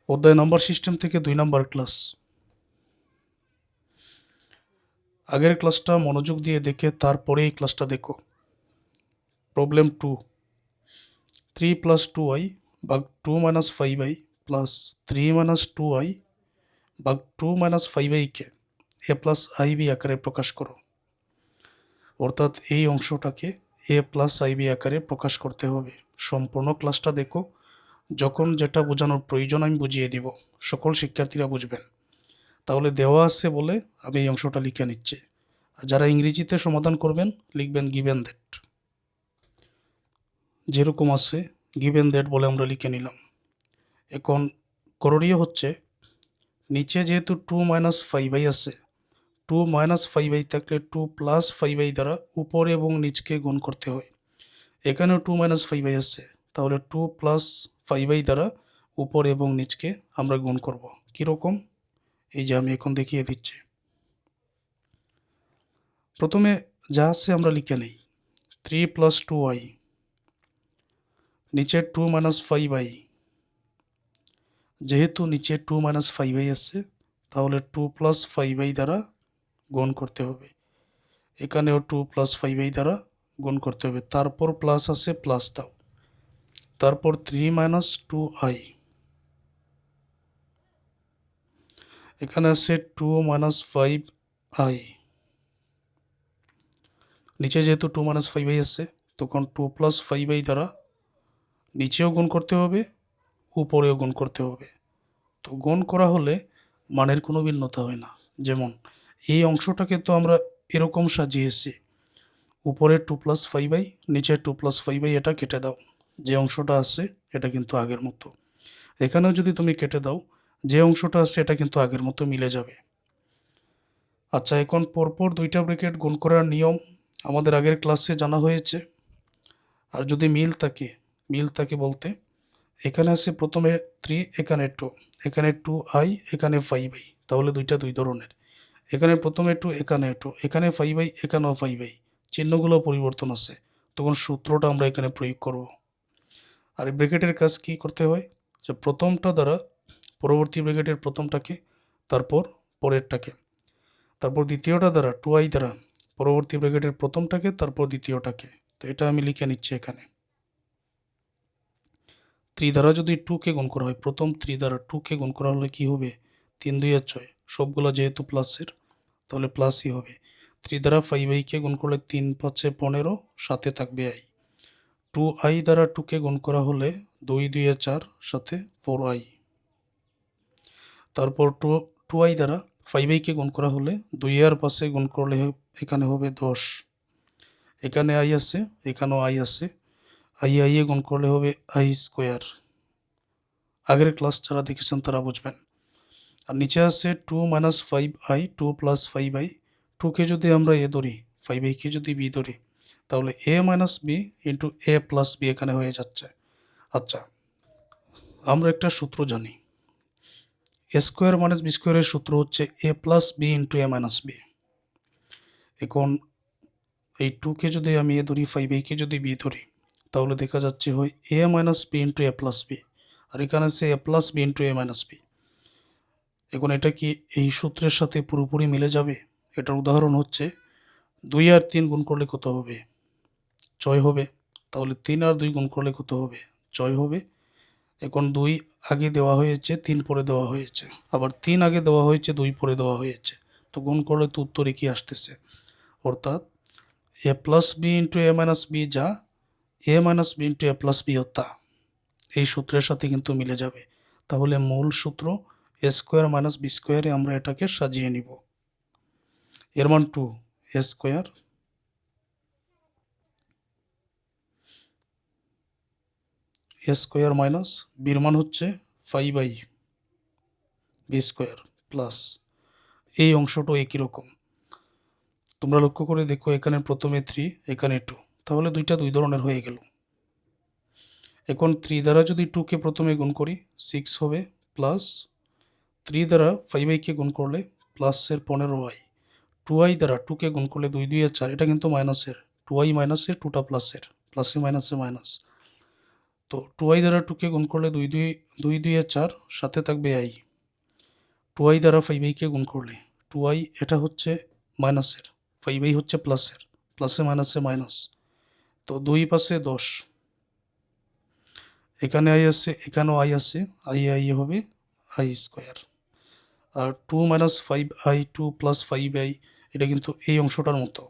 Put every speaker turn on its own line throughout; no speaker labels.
অধ্যায় number system থেকে 2 number class. আগের ক্লাসটা মনোযোগ দিয়ে দেখে তারপরে এই ক্লাসটা দেখো। প্রবলেম 2, 3 + 2i ভাগ 2 - 5i প্লাস 3 - 2i ভাগ 2 - 5i K a plus ib আকারে প্রকাশ করো। অর্থাৎ এই অংশটাকে a প্লাস ib আকারে প্রকাশ করতে হবে। সম্পূর্ণ ক্লাসটা দেখো, যখন যেটা বোঝানোর প্রয়োজন আমি বুঝিয়ে দিব, সকল শিক্ষার্থীরা বুঝবেন। তাহলে দেওয়া আছে বলে আমি এই অংশটা লিখে নিচ্ছি। আর যারা ইংরেজিতে সমাধান করবেন লিখবেন গিভেন দ্যাট। যেরকম আছে গিভেন দ্যাট বলে আমরা লিখে নিলাম। এখন করণীয় হচ্ছে, নিচে যেহেতু 2 - 5i আছে, 2 - 5i থাকলে 2 + 5i দ্বারা উপরে এবং নিচকে গুণ করতে হয়। এখানেও 2 - 5i আছে, তাহলে 2 + 5i দ্বারা উপর এবং নিচকে আমরা গুণ করব। কীরকম? এই যে আমি এখন দেখিয়ে দিচ্ছি। প্রথমে যা আছে আমরা লিখে নেই। 3 + 2i, নিচে 2 - 5i, যেহেতু নিচে 2 - 5i আছে, তাহলে 2 + 5i দ্বারা গুণ করতে হবে। এখানেও 2 + 5i দ্বারা গুণ করতে হবে। তারপর প্লাস আছে, প্লাস দাও। তারপর 3 - 2i, এখানে আছে 2 - 5i, নিচে যেহেতু 2 - 5i আছে, তখন 2 + 5i দ্বারা নিচেও গুণ করতে হবে, উপরেও গুণ করতে হবে। তো গুণ করা হলে মানের কোনো ভিন্নতা হয় না। যেমন এই অংশটাকে তো আমরা এরকম সাজিয়েছি, উপরে 2 + 5i, নিচে 2 + 5i, এটা কেটে দাও। যে অংশটা আছে এটা কিন্তু আগের মতো। এখানেও যদি তুমি কেটে দাও, যে অংশটা আছে এটা কিন্তু আগের মতো মিলে যাবে। আচ্ছা, এখন পরপর দুইটা ব্র্যাকেট গুণ করার নিয়ম আমাদের আগের ক্লাসে জানা হয়েছে। আর যদি মিল থাকে বলতে, এখানে আছে প্রথমে 3, এখানে 2, এখানে 2i, এখানে 5i, তাহলে দুইটা দুই ধরনের। এখানে প্রথমে 2, এখানে 2, এখানে 5i, এখানেও 5i, চিহ্নগুলো পরিবর্তন আছে, তখন সূত্রটা আমরা এখানে প্রয়োগ করব। আর এই ব্র্যাকেটের কাজ কি করতে হয়, যে প্রথমটা দ্বারা পরবর্তী ব্র্যাকেটের প্রথমটাকে, তারপর পরেরটাকে, তারপর দ্বিতীয়টা দ্বারা 2i দ্বারা পরবর্তী ব্র্যাকেটের প্রথমটাকে, তারপর দ্বিতীয়টাকে। তো এটা আমি লিখে নিচ্ছি এখানে। 3 দ্বারা যদি 2কে গুণ করা হয়, প্রথম 3 দ্বারা 2কে গুণ করা হলে কি হবে, 3 2 6, সবগুলো যেহেতু প্লাসের তাহলে প্লাসই হবে। 3 দ্বারা 5i-কে গুণ করলে 3 5 15, সাথে থাকবে i। 2i দ্বারা 2কে গুণ করা হলে 2 2 4, সাথে 4i। তারপর 2i দ্বারা 5i-কে গুণ করা হলে 2 আর 5 গুণ করলে এখানে হবে 10। এখানে i আছে, এখানেও i আছে, i গুণ করলে হবে i স্কোয়ার। আগের ক্লাস যারা দেখেছেন তারা বুঝবেন। আর নিচে আছে 2 - 5i, 2 + 5i, 2কে যদি আমরা a ধরি, 5i-কে যদি b ধরি, তাহলে a - b into a + b এখানে হয়ে যাচ্ছে। আচ্ছা, আমরা একটা সূত্র জানি, a স্কোয়ার - b স্কোয়ারের সূত্র হচ্ছে a + b into a - b। এখন এই 2কে যদি আমি a ধরি, 5i-কে যদি b ধরি, তাহলে দেখা যাচ্ছে হয় a - b into a + b, আর এখানে আছে a + b into a - b। এখন এটা কি এই সূত্রের সাথে পুরোপুরি মিলে যাবে? এটার উদাহরণ হচ্ছে 2 আর 3 গুণ করলে কত হবে, 6 হবে। তাহলে 3 আর 2 গুণ করলে কত হবে, 6 হবে। এখন 2 আগে দেওয়া হয়েছে, 3 পরে দেওয়া হয়েছে, আবার 3 আগে দেওয়া হয়েছে, 2 পরে দেওয়া হয়েছে। তো গুণ করলে তো উত্তরে কি আসতেছে, অর্থাৎ a + b into a - b যা, a - b into a + b তা এই সূত্রের সাথে কিন্তু মিলে যাবে। তাহলে মূল সূত্র a স্কোয়ার - b স্কোয়ারে আমরা এটাকে সাজিয়ে নিব। এর মান 2, a স্কোয়ার মাইনাস বির মান হচ্ছে 5i b স্কোয়ার প্লাস এই অংশটাও একই রকম। তোমরা লক্ষ্য করে দেখো, এখানে প্রথমে 3, এখানে 2, তাহলে দুইটা দুই ধরনের হয়ে গেল। এখন 3 দ্বারা যদি 2কে প্রথমে গুণ করি 6 হবে, প্লাস 3 দ্বারা 5i-কে গুণ করলে প্লাসের 15i, 2i দ্বারা 2কে গুণ করলে 2 2 4, এটা কিন্তু মাইনাসের, 2i মাইনাসের, 2টা প্লাসের, প্লাসে মাইনাসে মাইনাস। তো তো 2i দ্বারা 2কে গুণ করলে 2 4, সাথে থাকবে i। 2i দ্বারা 5i কে গুণ করলে 2i এটা হচ্ছে মাইনাসের, 5i হচ্ছে প্লাসের, প্লাসে মাইনাসে মাইনাস, তো 2 পাশে 10, এখানে i আছে, এখানেও i আছে, i হবে i square. R 2 - 5i 2 + 5i এটা কিন্তু এই অংশটার মতো,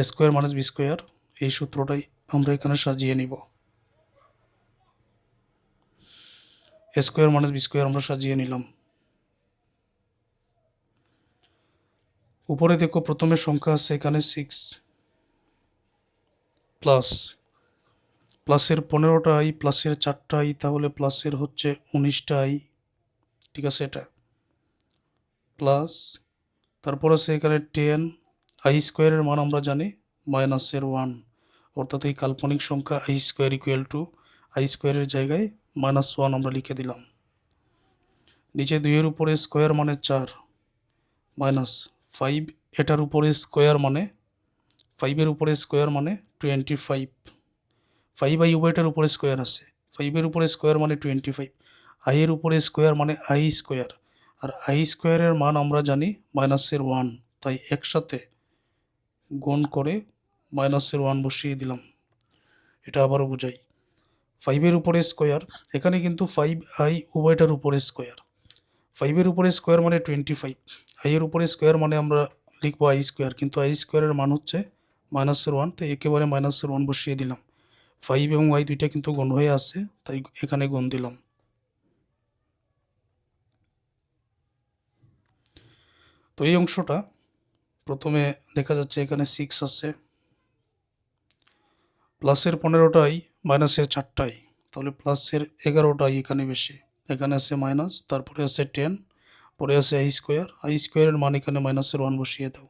a square minus b square, এই সূত্রটাই আমরা এখানে সাজিয়ে নিব। a square minus b square আমরা সাজিয়ে নিলাম। উপরে দেখো প্রথমে সংখ্যা আছে এখানে 6 প্লাস, প্লাসের 15টা i প্লাসের 4টা i, তাহলে প্লাসের হচ্ছে 19টা i, ঠিক আছে, এটা প্লাস। তারপর আছে এখানে 10, i স্কোয়ারের মান আমরা জানি মাইনাসের 1, অর্থাৎ এই কাল্পনিক সংখ্যা i square equal to i স্কোয়ারের জায়গায় -1 আমরা লিখে দিলাম। নিচে 2-এর উপরে স্কোয়ার মানে 4 মাইনাস 5, এটার উপরে স্কোয়ার মানে 5-এর উপরে স্কোয়ার মানে 25, 5i উভয়টার উপরে স্কোয়ার আছে, 5-এর উপরে স্কোয়ার মানে 25, i এর উপরে স্কোয়ার মানে i স্কোয়ার, আর i স্কোয়ারের মান আমরা জানি -1, তাই একসাথে গুণ করে -1 বসিয়ে দিলাম। এটা আবারও বুঝাই, 5-এর উপরে স্কোয়ার, এখানে কিন্তু 5i উভয়টার উপরে স্কোয়ার, 5-এর উপরে স্কোয়ার মানে 25, i এর উপরে স্কোয়ার মানে আমরা লিখবো i স্কোয়ার, কিন্তু i স্কোয়ারের মান হচ্ছে -1, তাই একেবারে -1 বসিয়ে দিলাম। 5 এবং i দুইটা কিন্তু গুণ হয়ে আছে, তাই এখানে গুণ দিলাম। তো এই অংশটা প্রথমে দেখা যাচ্ছে এখানে 6 আছে, প্লাসের 15টা i মাইনাসের 4টা i, তাহলে প্লাসের 11টা i এখানে বেশি, এখানে আছে মাইনাস, তারপরে আছে 10, পরে আছে i স্কোয়ারের মান এখানে -1 বসিয়ে দাও।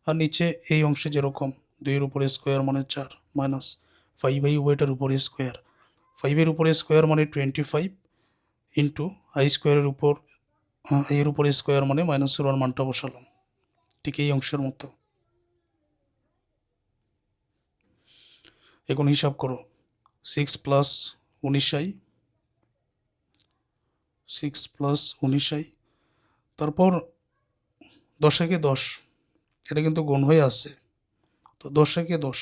আর নিচে এই অংশে যেরকম 2-এর উপরে স্কোয়ার মানে 4 মাইনাস 5i উভয়টার উপরে স্কোয়ার, 5-এর উপরে স্কোয়ার মানে 25 ইন্টু i স্কোয়ারের উপর এর উপরে স্কোয়ার মানে -1 মানটা বসালাম, ঠিক এই অংশের মতো। এখন হিসাব করো, 6 + 19i, 6 + 19i, তারপর 10 একে 10, এটা কিন্তু গুণ হয়ে আসছে, তো 10 একে 10,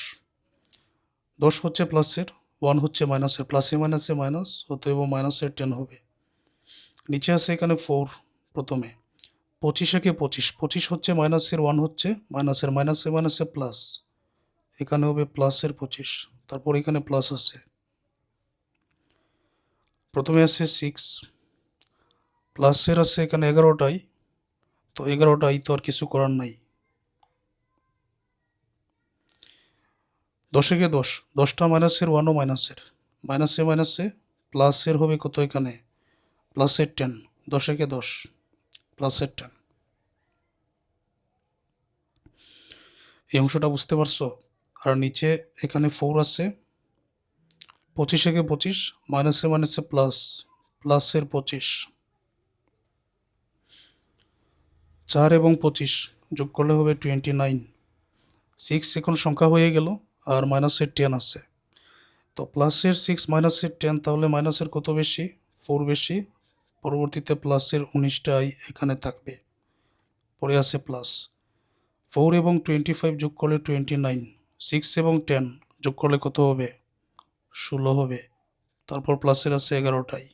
10 হচ্ছে প্লাসের, 1 হচ্ছে মাইনাসের, প্লাসে মাইনাসে মাইনাস, অতএব -10 হবে। নিচে আছে এখানে 4, প্রথমে 25 একে 25, 25 হচ্ছে মাইনাসের, 1 হচ্ছে মাইনাসের, মাইনাসে মাইনাসে প্লাস, এখানে হবে প্লাসের 25, তারপর এখানে প্লাস আছে, প্রথমে আছে 6 প্লাসের আছে এখানে 11টাই, তো 11টাই তো আর কিছু করার নাই। 10 একে 10, 10টা মাইনাসের, 1ও মাইনাসের, মাইনাসে মাইনাসে প্লাসের হবে কত এখানে প্লাসের 10, 10 একে 10 প্লাসের 10। এই অংশটা বুঝতে পারছো? আর নিচে এখানে 4 আছে, 25 একে 25, মাইনাসে মাইনাসে প্লাস, প্লাসের 25, 4 এবং 25 যোগ করলে হবে 29, 6 এখন সংখ্যা হয়ে গেল, আর মাইনাসের 10 আছে, তো প্লাসের 6 মাইনাসের 10, তাহলে মাইনাসের কত বেশি 4 বেশি, পরবর্তীতে প্লাসের 19টা i এখানে থাকবে, পরে আছে প্লাস 4 এবং 25 যোগ করলে 29, 6 এবং 10 যোগ করলে কত হবে 16 হবে, তারপর প্লাসের আছে 11টাই,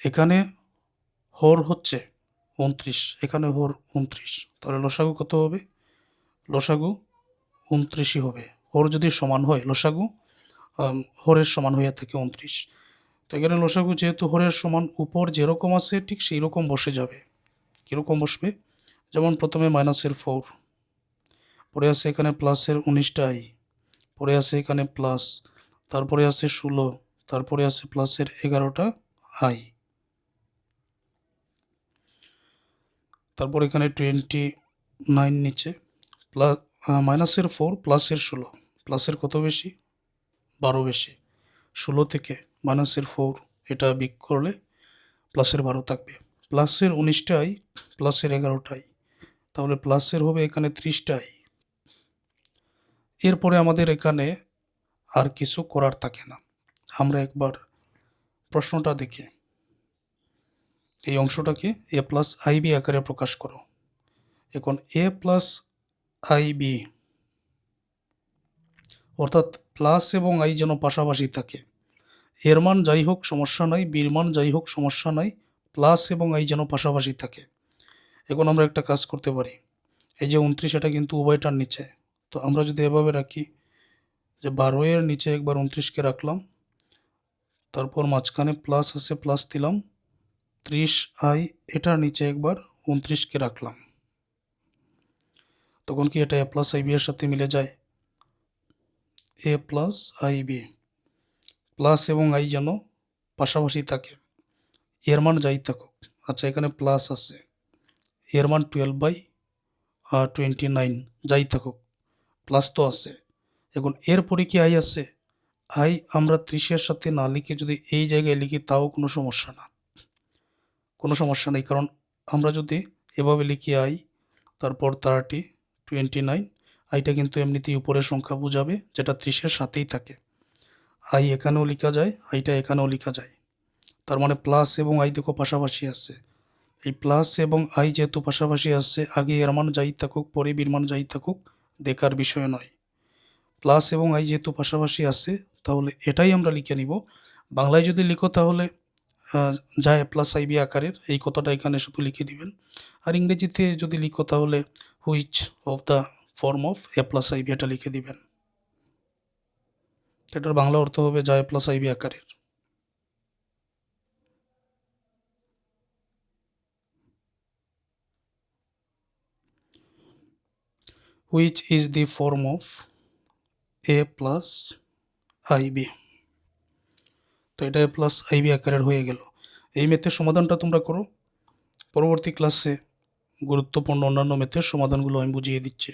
এখানে হর হচ্ছে 29, এখানে হর 29, তাহলে লসাগু কত হবে লসাগু 29ই হবে। হর যদি সমান হয়, লসাগু হরের সমান হয়ে থাকে 29, তো এখানে লসাগু যেহেতু হরের সমান, উপর যেরকম আছে ঠিক সেই রকম বসে যাবে। কীরকম বসবে, যেমন প্রথমে মাইনাসের 4, পরে আছে এখানে প্লাসের 19টা i, পরে আছে এখানে প্লাস, তারপরে আছে 16, তারপরে আছে প্লাসের 11টা i, তারপর এখানে 29 নিচে, প্লাস মাইনাসের 4 প্লাসের 16, প্লাসের কত বেশি 12 বেশি, 16 থেকে মাইনাসের 4 এটা বিয়োগ করলে প্লাসের 12 থাকবে, প্লাসের 19টা i প্লাসের 11টা i, তাহলে প্লাসের হবে এখানে 30টা i। এরপরে আমাদের এখানে আর কিছু করার থাকে না। আমরা একবার প্রশ্নটা দেখি। এই অংশটাকে এ প্লাস আই বি আকারে প্রকাশ করো। এখন এ প্লাস আই বি অর্থাৎ প্লাস এবং আই যেন পাশাপাশি থাকে। এর মান যাই হোক সমস্যা নাই, বির মান যাই হোক সমস্যা নাই, প্লাস এবং আই যেন পাশাপাশি থাকে। এখন আমরা একটা কাজ করতে পারি, এই যে 29 এটা কিন্তু উভয়টার নিচে, তো আমরা যদি এভাবে রাখি যে 12 এর নিচে একবার 29কে রাখলাম, তারপর মাঝখানে প্লাস আছে প্লাস দিলাম, 30i এটার নিচে একবার 29কে রাখলাম, তখন কি এটা এ প্লাস আই বি এর সাথে মিলে যায়? এ প্লাস আই বি, প্লাস এবং আই যেন পাশাপাশি থাকে, এর মান যাই থাকুক। আচ্ছা এখানে প্লাস আছে, এর মান 12/29 যাই থাকুক, প্লাস তো আছে। এখন এরপরে কি আই আছে? আই আমরা 30-এর সাথে না লিখে যদি এই জায়গায় লিখি তাও কোনো সমস্যা না, কোনো সমস্যা নেই। কারণ আমরা যদি এভাবে লিখি আই তারপর 30/29, আইটা কিন্তু এমনিতেই উপরের সংখ্যা বোঝাবে যেটা 30-এর সাথেই থাকে। আই এখানেও লেখা যায়, আইটা এখানেও লেখা যায়, তার মানে প্লাস এবং আই দেখো পাশাপাশি আছে। এই প্লাস এবং আই যেহেতু পাশাপাশি আছে, আগে এর মান যাই থাকুক পরে বির মান যাই থাকুক দেখার বিষয় নয়। প্লাস এবং আই যেহেতু পাশাপাশি আছে তাহলে এটাই আমরা লিখে নিব। বাংলায় যদি লিখো তাহলে যা এ প্লাস আই বি আকারের এই কথাটা এখানে শুধু লিখে দিবেন। আর ইংরেজিতে যদি লিখো তাহলে which of the form of a plus i b এটা লিখে দিবেন। এটার বাংলা অর্থ হবে যা এ প্লাস আই বি আকারের। Which is the form of a plus i b. তো এটা এ প্লাস আই বি আকারের হয়ে গেল। এই ম্যাথের সমাধানটা তোমরা করো, পরবর্তী ক্লাসে গুরুত্বপূর্ণ অন্যান্য ম্যাথের সমাধানগুলো আমি বুঝিয়ে দিচ্ছি।